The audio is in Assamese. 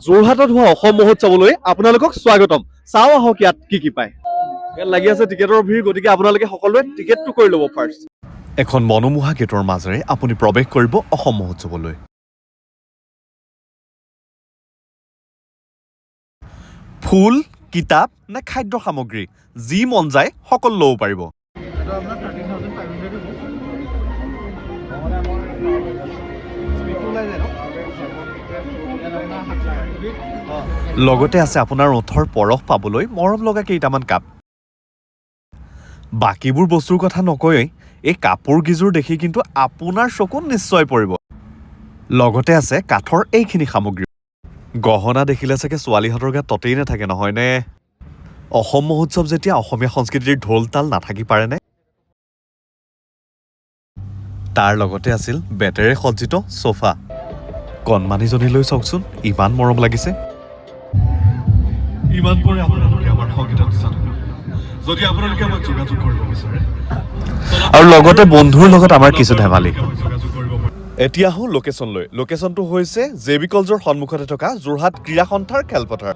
যোৰহাটত হোৱা অসম মহোৎসৱলৈ আপোনালোকক স্বাগতম। চাওঁ আহক ইয়াত কি কি পায়। ইয়াত লাগি আছে টিকেটৰ ভিৰ, গতিকে আপোনালোকে সকলোৱে টিকেটটো কৰি ল'ব ফাৰ্ষ্ট। এখন মনোমোহা গেটৰ মাজেৰে আপুনি প্ৰৱেশ কৰিব অসম মহোৎসৱলৈ। ফুল, কিতাপ নে খাদ্য সামগ্ৰী যি মন যায় সকলো ল'ব পাৰিব। লগতে আছে আপোনাৰ ওঠৰ পৰশ পাবলৈ মৰম লগা কেইটামান কাপ। বাকীবোৰ বস্তুৰ কথা নকয়েই, এই কাপোৰ কিযোৰ দেখি কিন্তু আপোনাৰ চকুত নিশ্চয় পৰিব। লগতে আছে কাঠৰ এইখিনি সামগ্ৰী। গহনা দেখিলে চাগে ছোৱালীহঁতৰ গাত ততেই নাথাকে নহয়নে? অসম মহোৎসৱ যেতিয়া অসমীয়া সংস্কৃতিৰ ঢোল তাল নাথাকি পাৰেনে? তাৰ লগতে আছিল বেতেৰে সজ্জিত সোফা। কণমানিজনীলৈ চাওকচোন, ইমান মৰম লাগিছে। ইমান পৰে আপোনালোকে আমাৰ সংগীতানুষ্ঠানত যদি আপোনালোকে আমাক যোগাযোগ কৰিব বিচাৰে, আৰু লগতে বন্ধুৰ লগত আমাৰ কিছু ধেমালি। এতিয়া আহোঁ লোকেশ্যনলৈ। লোকেশ্যনটো হৈছে জে বি কলেজৰ সন্মুখতে থকা যোৰহাট ক্ৰীড়া সন্থাৰ খেলপথাৰ।